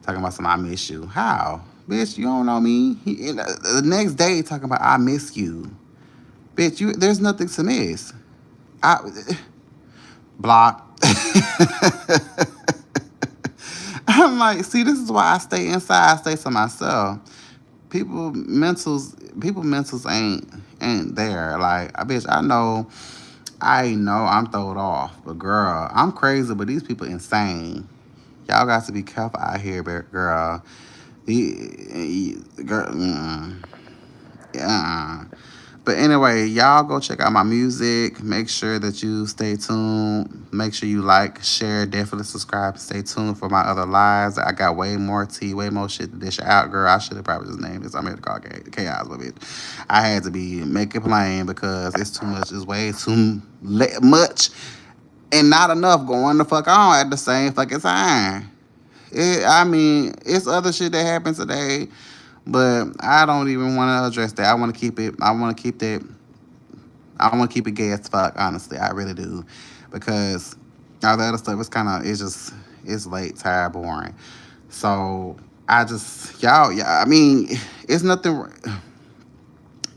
talking about some I miss you. How, bitch? You don't know me. The next day talking about I miss you, bitch. There's nothing to miss. I block. I'm like, see, this is why I stay inside. I stay to myself. People mentals ain't ain't there. Like, bitch, I know I'm throwed off, but girl, I'm crazy, but these people insane. Y'all got to be careful out here, girl. Girl, yeah. But anyway, y'all go check out my music. Make sure that you stay tuned. Make sure you like, share, definitely subscribe. Stay tuned for my other lives. I got way more tea, way more shit to dish out, girl. I should have probably just named this. I'm here to call chaos a little bit. I had to make it plain because it's too much. It's way too much and not enough going the fuck on at the same fucking time. I mean, it's other shit that happened today, but I don't even want to address that. I want to keep it. I want to keep that. I want to keep it gay as fuck. Honestly, I really do, because all the other stuff is kind of. It's just. It's late, tired, boring. So I just y'all. Yeah. I mean, it's nothing.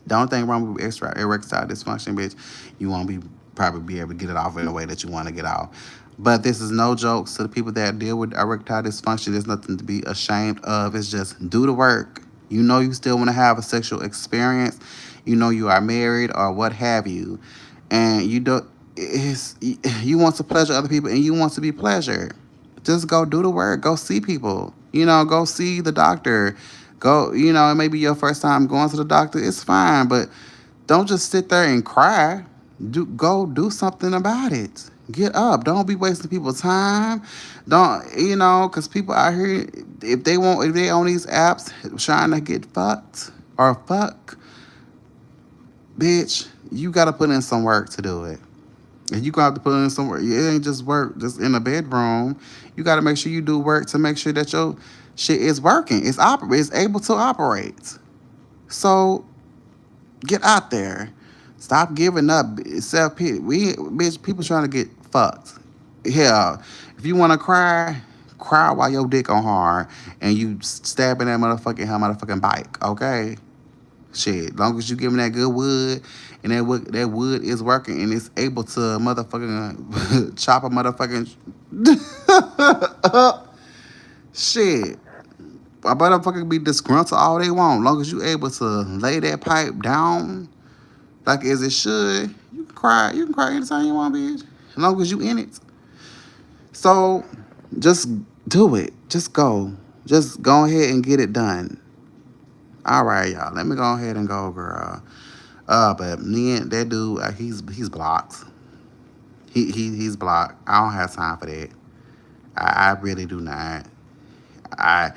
Don't think wrong with extra erectile dysfunction, bitch. You won't probably be able to get it off in a way that you want to get off. But this is no jokes to the people that deal with erectile dysfunction. There's nothing to be ashamed of. It's just do the work. You know you still want to have a sexual experience. You know you are married or what have you, and you don't. It's, you want to pleasure other people and you want to be pleasured. Just go do the work. Go see people. Go see the doctor. Go. It may be your first time going to the doctor. It's fine, but don't just sit there and cry. Go do something about it. Get up. Don't be wasting people's time. Don't because people out here, if they on these apps trying to get fucked or fuck, bitch, you gotta put in some work to do it. And you gonna have to put in some work. It ain't just work just in a bedroom. You gotta make sure you do work to make sure that your shit is working. It's able to operate. So get out there. Stop giving up. Self pity. Bitch, people trying to get fucked. Hell, if you wanna cry while your dick on hard and you stabbing that motherfucking bike, okay? Shit, long as you giving that good wood and that wood is working and it's able to motherfucking chop a motherfucking shit. A motherfucker be disgruntled all they want. Long as you able to lay that pipe down like as it should, you can cry. You can cry anytime you want, bitch. As long as you in it. So just do it. Just go. Just go ahead and get it done. All right, y'all. Let me go ahead and go, girl. But me and that dude, he's blocked. He's blocked. I don't have time for that. I really do not. I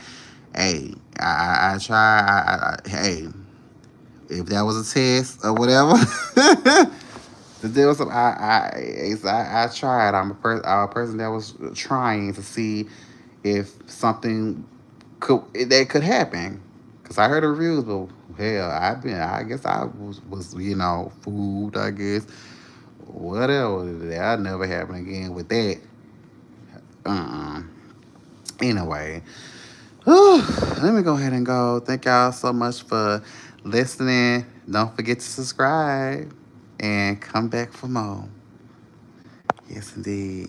I try. Hey, if that was a test or whatever, to deal with some, I tried. I'm a person that was trying to see if something could happen. Cause I heard the reviews, but hell, I guess I was fooled. I guess whatever. That never happen again with that. Uh. Anyway, let me go ahead and go. Thank y'all so much for listening. Don't forget to subscribe and come back for more. Yes, indeed.